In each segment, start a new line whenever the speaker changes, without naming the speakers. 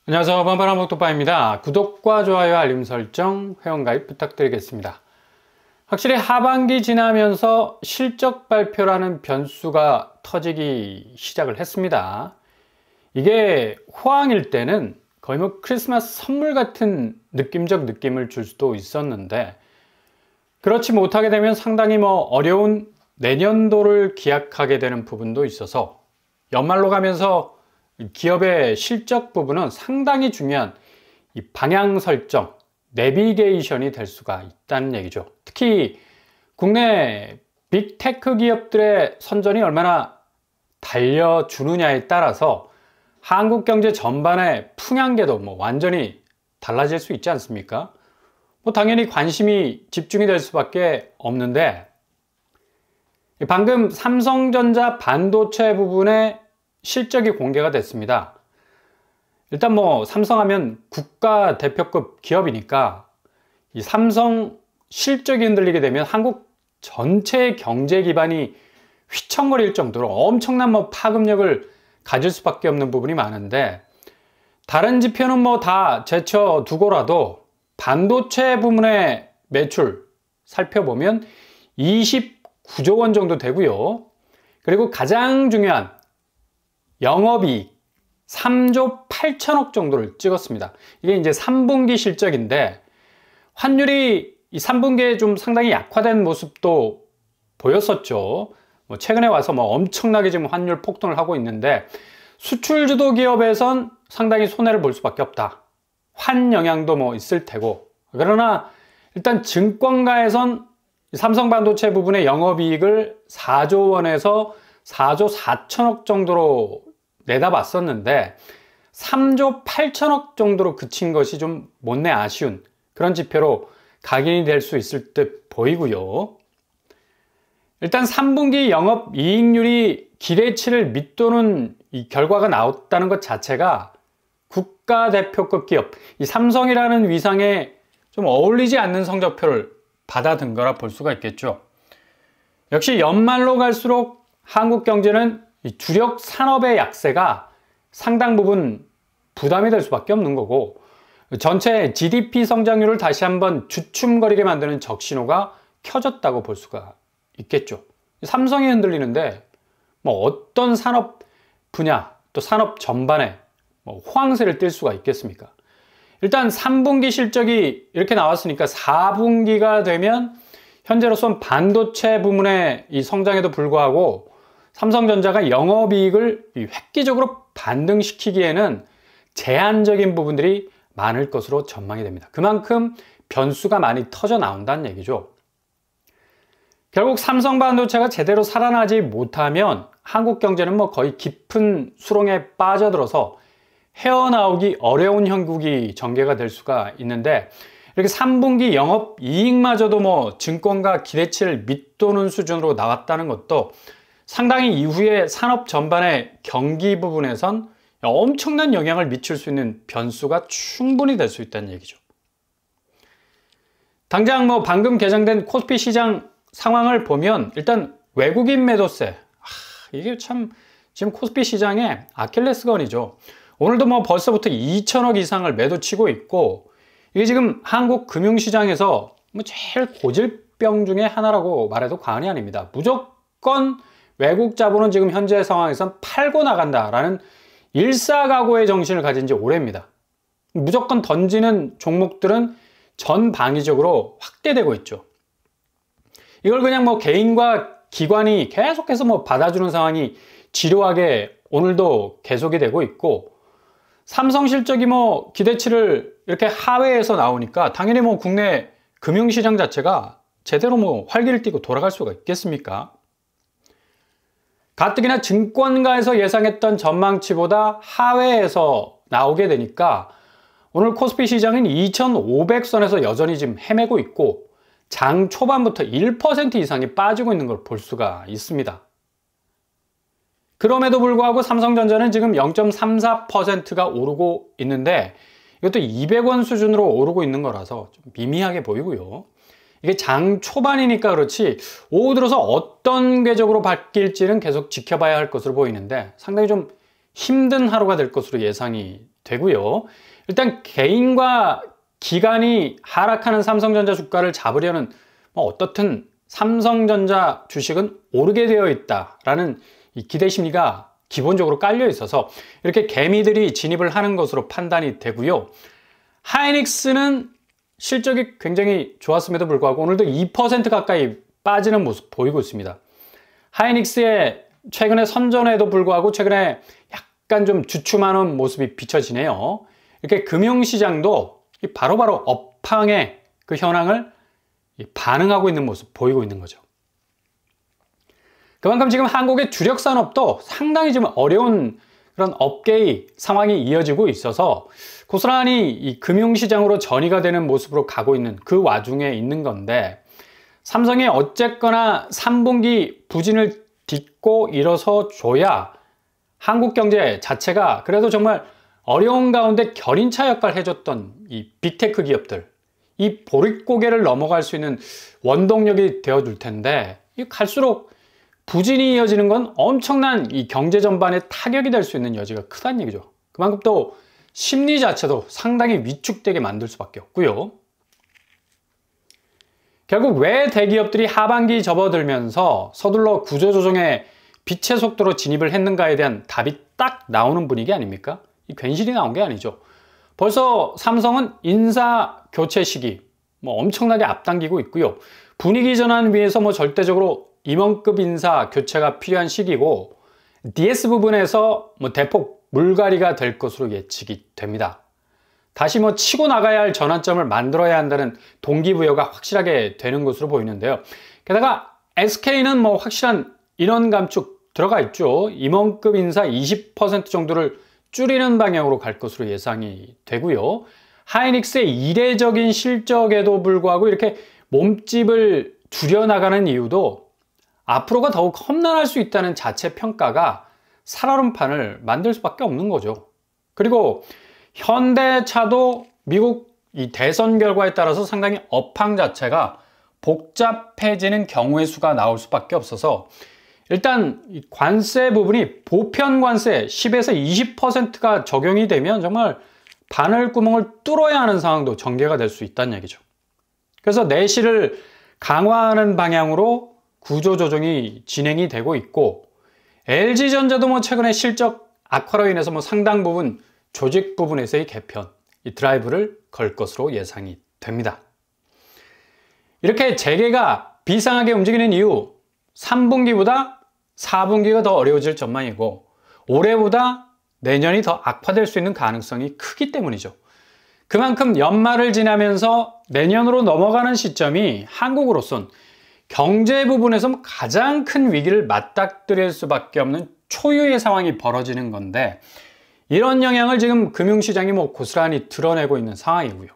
안녕하세요. 반반한 복도빠입니다. 구독과 좋아요, 알림 설정, 회원가입 부탁드리겠습니다. 확실히 하반기 지나면서 실적 발표라는 변수가 터지기 시작을 했습니다. 이게 호황일 때는 거의 크리스마스 선물 같은 느낌적 느낌을 줄 수도 있었는데, 그렇지 못하게 되면 상당히 어려운 내년도를 기약하게 되는 부분도 있어서 연말로 가면서 기업의 실적 부분은 상당히 중요한 이 방향 설정, 내비게이션이 될 수가 있다는 얘기죠. 특히 국내 빅테크 기업들의 선전이 얼마나 달려주느냐에 따라서 한국 경제 전반의 풍향계도 완전히 달라질 수 있지 않습니까? 당연히 관심이 집중이 될 수밖에 없는데, 방금 삼성전자 반도체 부분의 실적이 공개가 됐습니다. 일단 삼성하면 국가 대표급 기업이니까 이 삼성 실적이 흔들리게 되면 한국 전체의 경제 기반이 휘청거릴 정도로 엄청난 파급력을 가질 수밖에 없는 부분이 많은데, 다른 지표는 다 제쳐두고라도 반도체 부문의 매출 살펴보면 29조 원 정도 되고요. 그리고 가장 중요한 영업이익 3조 8천억 정도를 찍었습니다. 이게 이제 3분기 실적인데, 환율이 이 3분기에 좀 상당히 약화된 모습도 보였었죠. 최근에 와서 엄청나게 지금 환율 폭등을 하고 있는데, 수출 주도 기업에선 상당히 손해를 볼 수밖에 없다. 환 영향도 있을 테고, 그러나 일단 증권가에선 삼성 반도체 부분의 영업이익을 4조 원에서 4조 4천억 정도로 내다봤었는데 3조 8천억 정도로 그친 것이 좀 못내 아쉬운 그런 지표로 각인이 될 수 있을 듯 보이고요. 일단 3분기 영업이익률이 기대치를 밑도는 이 결과가 나왔다는 것 자체가 국가대표급 기업, 이 삼성이라는 위상에 좀 어울리지 않는 성적표를 받아든 거라 볼 수가 있겠죠. 역시 연말로 갈수록 한국 경제는 이 주력 산업의 약세가 상당 부분 부담이 될 수밖에 없는 거고, 전체 GDP 성장률을 다시 한번 주춤거리게 만드는 적신호가 켜졌다고 볼 수가 있겠죠. 삼성이 흔들리는데 어떤 산업 분야 또 산업 전반에 호황세를 띨 수가 있겠습니까? 일단 3분기 실적이 이렇게 나왔으니까 4분기가 되면 현재로선 반도체 부문의 이 성장에도 불구하고 삼성전자가 영업이익을 획기적으로 반등시키기에는 제한적인 부분들이 많을 것으로 전망이 됩니다. 그만큼 변수가 많이 터져 나온다는 얘기죠. 결국 삼성 반도체가 제대로 살아나지 못하면 한국 경제는 거의 깊은 수렁에 빠져들어서 헤어나오기 어려운 형국이 전개가 될 수가 있는데, 이렇게 3분기 영업이익마저도 증권가 기대치를 밑도는 수준으로 나왔다는 것도 상당히 이후에 산업 전반의 경기 부분에선 엄청난 영향을 미칠 수 있는 변수가 충분히 될 수 있다는 얘기죠. 당장 방금 개장된 코스피 시장 상황을 보면 일단 외국인 매도세, 이게 참 지금 코스피 시장의 아킬레스건이죠. 오늘도 벌써부터 2천억 이상을 매도치고 있고, 이게 지금 한국 금융시장에서 제일 고질병 중에 하나라고 말해도 과언이 아닙니다. 무조건 외국 자본은 지금 현재 상황에선 팔고 나간다라는 일사각오의 정신을 가진 지 오래입니다. 무조건 던지는 종목들은 전방위적으로 확대되고 있죠. 이걸 그냥 개인과 기관이 계속해서 받아주는 상황이 지루하게 오늘도 계속이 되고 있고, 삼성 실적이 기대치를 이렇게 하회해서 나오니까 당연히 국내 금융시장 자체가 제대로 활기를 띠고 돌아갈 수가 있겠습니까? 가뜩이나 증권가에서 예상했던 전망치보다 하회해서 나오게 되니까 오늘 코스피 시장은 2500선에서 여전히 지금 헤매고 있고, 장 초반부터 1% 이상이 빠지고 있는 걸 볼 수가 있습니다. 그럼에도 불구하고 삼성전자는 지금 0.34%가 오르고 있는데, 이것도 200원 수준으로 오르고 있는 거라서 좀 미미하게 보이고요. 이게 장 초반이니까 그렇지 오후 들어서 어떤 궤적으로 바뀔지는 계속 지켜봐야 할 것으로 보이는데, 상당히 좀 힘든 하루가 될 것으로 예상이 되고요. 일단 개인과 기관이 하락하는 삼성전자 주가를 잡으려는 어떻든 삼성전자 주식은 오르게 되어 있다라는 이 기대 심리가 기본적으로 깔려 있어서 이렇게 개미들이 진입을 하는 것으로 판단이 되고요. 하이닉스는 실적이 굉장히 좋았음에도 불구하고 오늘도 2% 가까이 빠지는 모습 보이고 있습니다. 하이닉스의 최근에 선전에도 불구하고 최근에 약간 좀 주춤하는 모습이 비춰지네요. 이렇게 금융시장도 바로바로 업황의 그 현황을 반응하고 있는 모습 보이고 있는 거죠. 그만큼 지금 한국의 주력 산업도 상당히 좀 어려운 그런 업계의 상황이 이어지고 있어서 고스란히 이 금융시장으로 전이가 되는 모습으로 가고 있는 그 와중에 있는 건데, 삼성이 어쨌거나 3분기 부진을 딛고 일어서 줘야 한국 경제 자체가 그래도 정말 어려운 가운데 견인차 역할을 해줬던 이 빅테크 기업들, 이 보릿고개를 넘어갈 수 있는 원동력이 되어줄 텐데, 갈수록 부진이 이어지는 건 엄청난 이 경제 전반에 타격이 될 수 있는 여지가 크다는 얘기죠. 그만큼 또 심리 자체도 상당히 위축되게 만들 수밖에 없고요. 결국 왜 대기업들이 하반기 접어들면서 서둘러 구조조정에 빛의 속도로 진입을 했는가에 대한 답이 딱 나오는 분위기 아닙니까? 이 괜시리 나온 게 아니죠. 벌써 삼성은 인사 교체 시기 엄청나게 앞당기고 있고요. 분위기 전환 위해서 절대적으로 임원급 인사 교체가 필요한 시기고, DS 부분에서 대폭 물갈이가 될 것으로 예측이 됩니다. 다시 치고 나가야 할 전환점을 만들어야 한다는 동기부여가 확실하게 되는 것으로 보이는데요. 게다가 SK는 확실한 인원 감축 들어가 있죠. 임원급 인사 20% 정도를 줄이는 방향으로 갈 것으로 예상이 되고요. 하이닉스의 이례적인 실적에도 불구하고 이렇게 몸집을 줄여나가는 이유도 앞으로가 더욱 험난할 수 있다는 자체 평가가 살얼음판을 만들 수밖에 없는 거죠. 그리고 현대차도 미국 이 대선 결과에 따라서 상당히 업황 자체가 복잡해지는 경우의 수가 나올 수밖에 없어서, 일단 이 관세 부분이 보편 관세 10에서 20%가 적용이 되면 정말 바늘구멍을 뚫어야 하는 상황도 전개가 될 수 있다는 얘기죠. 그래서 내실을 강화하는 방향으로 구조조정이 진행이 되고 있고, LG전자도 최근에 실적 악화로 인해서 상당 부분 조직 부분에서의 개편, 이 드라이브를 걸 것으로 예상이 됩니다. 이렇게 재계가 비상하게 움직이는 이유, 3분기보다 4분기가 더 어려워질 전망이고 올해보다 내년이 더 악화될 수 있는 가능성이 크기 때문이죠. 그만큼 연말을 지나면서 내년으로 넘어가는 시점이 한국으로선 경제 부분에서 가장 큰 위기를 맞닥뜨릴 수밖에 없는 초유의 상황이 벌어지는 건데, 이런 영향을 지금 금융시장이 고스란히 드러내고 있는 상황이고요.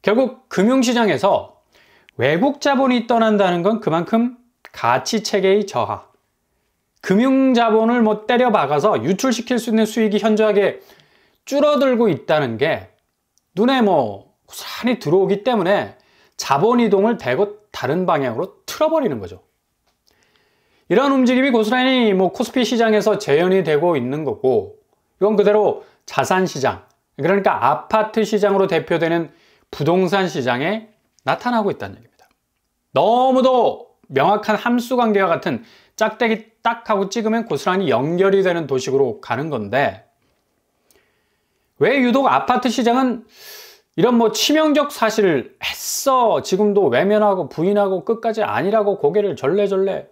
결국 금융시장에서 외국 자본이 떠난다는 건 그만큼 가치체계의 저하, 금융자본을 때려박아서 유출시킬 수 있는 수익이 현저하게 줄어들고 있다는 게 눈에 고스란히 들어오기 때문에 자본 이동을 대거 다른 방향으로 틀어버리는 거죠. 이런 움직임이 고스란히 코스피 시장에서 재현이 되고 있는 거고, 이건 그대로 자산 시장, 그러니까 아파트 시장으로 대표되는 부동산 시장에 나타나고 있다는 얘기입니다. 너무도 명확한 함수 관계와 같은 짝대기 딱 하고 찍으면 고스란히 연결이 되는 도식으로 가는 건데, 왜 유독 아파트 시장은 이런 치명적 사실을 했어 지금도 외면하고 부인하고 끝까지 아니라고 고개를 절레절레,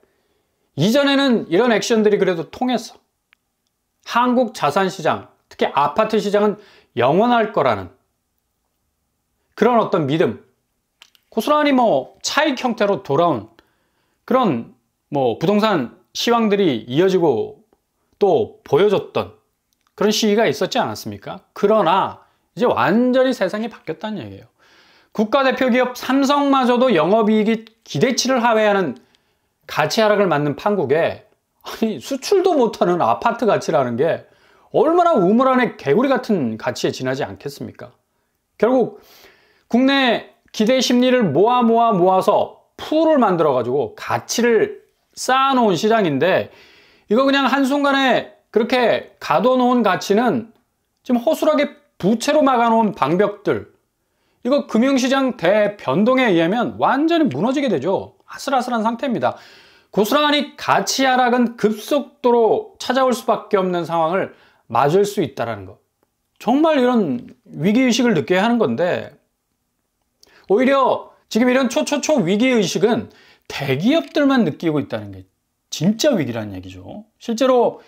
이전에는 이런 액션들이 그래도 통했어. 한국 자산시장, 특히 아파트 시장은 영원할 거라는 그런 어떤 믿음, 고스란히 차익 형태로 돌아온 그런 부동산 시황들이 이어지고 또 보여줬던 그런 시기가 있었지 않았습니까? 그러나 이제 완전히 세상이 바뀌었다는 얘기예요. 국가대표 기업 삼성마저도 영업이익이 기대치를 하회하는 가치 하락을 맞는 판국에, 아니 수출도 못하는 아파트 가치라는 게 얼마나 우물안의 개구리 같은 가치에 지나지 않겠습니까? 결국 국내 기대 심리를 모아서 풀을 만들어 가지고 가치를 쌓아놓은 시장인데, 이거 그냥 한순간에 그렇게 가둬놓은 가치는 지금 허술하게 부채로 막아놓은 방벽들, 이거 금융시장 대변동에 의하면 완전히 무너지게 되죠. 아슬아슬한 상태입니다. 고스란히 가치 하락은 급속도로 찾아올 수밖에 없는 상황을 맞을 수 있다는 것. 정말 이런 위기의식을 느껴야 하는 건데, 오히려 지금 이런 초초초 위기의식은 대기업들만 느끼고 있다는 게 진짜 위기라는 얘기죠. 실제로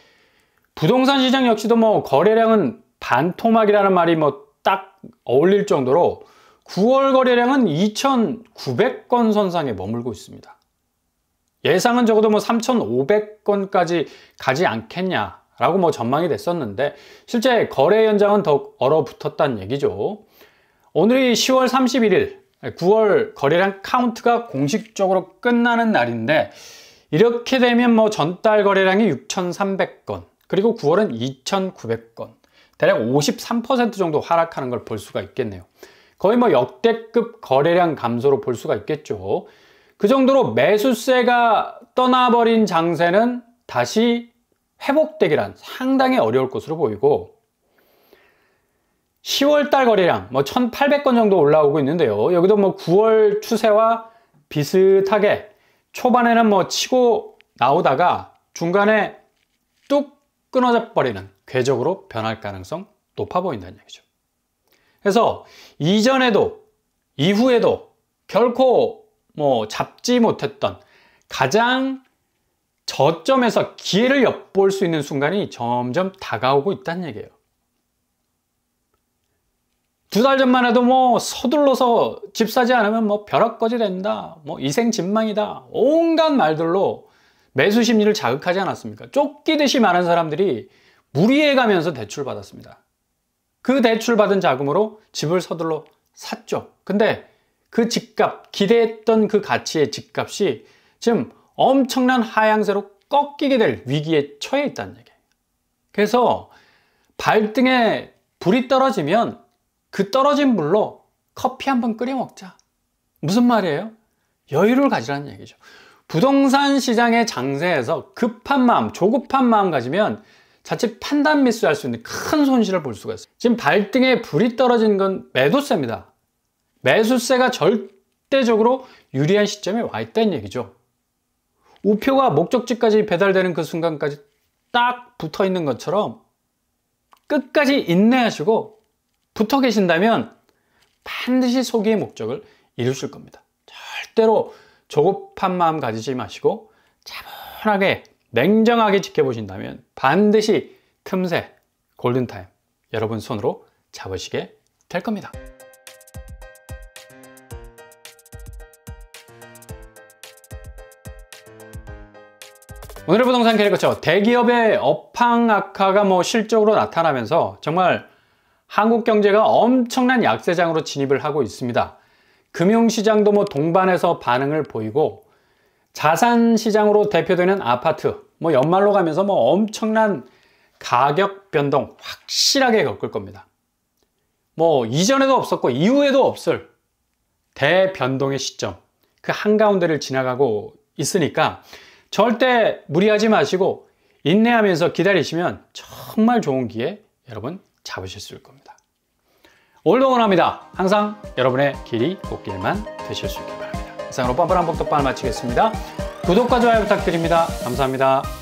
부동산 시장 역시도 뭐 거래량은 반토막이라는 말이 뭐 딱 어울릴 정도로 9월 거래량은 2,900건 선상에 머물고 있습니다. 예상은 적어도 뭐 3,500건까지 가지 않겠냐라고 뭐 전망이 됐었는데, 실제 거래 현장은 더 얼어붙었다는 얘기죠. 오늘이 10월 31일, 9월 거래량 카운트가 공식적으로 끝나는 날인데, 이렇게 되면 뭐 전달 거래량이 6,300건, 그리고 9월은 2,900건, 대략 53% 정도 하락하는 걸 볼 수가 있겠네요. 거의 뭐 역대급 거래량 감소로 볼 수가 있겠죠. 그 정도로 매수세가 떠나버린 장세는 다시 회복되기란 상당히 어려울 것으로 보이고, 10월달 거래량 뭐 1,800건 정도 올라오고 있는데요. 여기도 뭐 9월 추세와 비슷하게 초반에는 뭐 치고 나오다가 중간에 뚝 끊어져 버리는 궤적으로 변할 가능성 높아 보인다는 얘기죠. 그래서 이전에도 이후에도 결코 뭐 잡지 못했던 가장 저점에서 기회를 엿볼 수 있는 순간이 점점 다가오고 있다는 얘기예요. 2달 전만 해도 뭐 서둘러서 집 사지 않으면 뭐 벼락거지 된다, 뭐 이생진망이다, 온갖 말들로 매수 심리를 자극하지 않았습니까? 쫓기듯이 많은 사람들이 무리해 가면서 대출받았습니다. 그 대출받은 자금으로 집을 서둘러 샀죠. 근데 그 집값, 기대했던 그 가치의 집값이 지금 엄청난 하향세로 꺾이게 될 위기에 처해 있다는 얘기예요. 그래서 발등에 불이 떨어지면 그 떨어진 불로 커피 한번 끓여 먹자. 무슨 말이에요? 여유를 가지라는 얘기죠. 부동산 시장의 장세에서 급한 마음, 조급한 마음 가지면 자칫 판단 미스할 수 있는 큰 손실을 볼 수가 있어요. 지금 발등에 불이 떨어진 건 매도세입니다. 매수세가 절대적으로 유리한 시점에 와 있다는 얘기죠. 우표가 목적지까지 배달되는 그 순간까지 딱 붙어 있는 것처럼 끝까지 인내하시고 붙어 계신다면 반드시 소기의 목적을 이루실 겁니다. 절대로 조급한 마음 가지지 마시고 차분하게 냉정하게 지켜보신다면 반드시 틈새, 골든타임 여러분 손으로 잡으시게 될 겁니다. 오늘의 부동산 캐릭터죠. 대기업의 업황 악화가 뭐 실적으로 나타나면서 정말 한국 경제가 엄청난 약세장으로 진입을 하고 있습니다. 금융시장도 뭐 동반해서 반응을 보이고, 자산시장으로 대표되는 아파트, 뭐 연말로 가면서 뭐 엄청난 가격 변동 확실하게 겪을 겁니다. 뭐 이전에도 없었고 이후에도 없을 대변동의 시점, 그 한가운데를 지나가고 있으니까 절대 무리하지 마시고 인내하면서 기다리시면 정말 좋은 기회 여러분 잡으실 수 있을 겁니다. 오늘도 응원합니다. 항상 여러분의 길이 꽃길만 되실 수 있길 바랍니다. 이상으로 뻔뻔한 복덕방을 마치겠습니다. 구독과 좋아요 부탁드립니다. 감사합니다.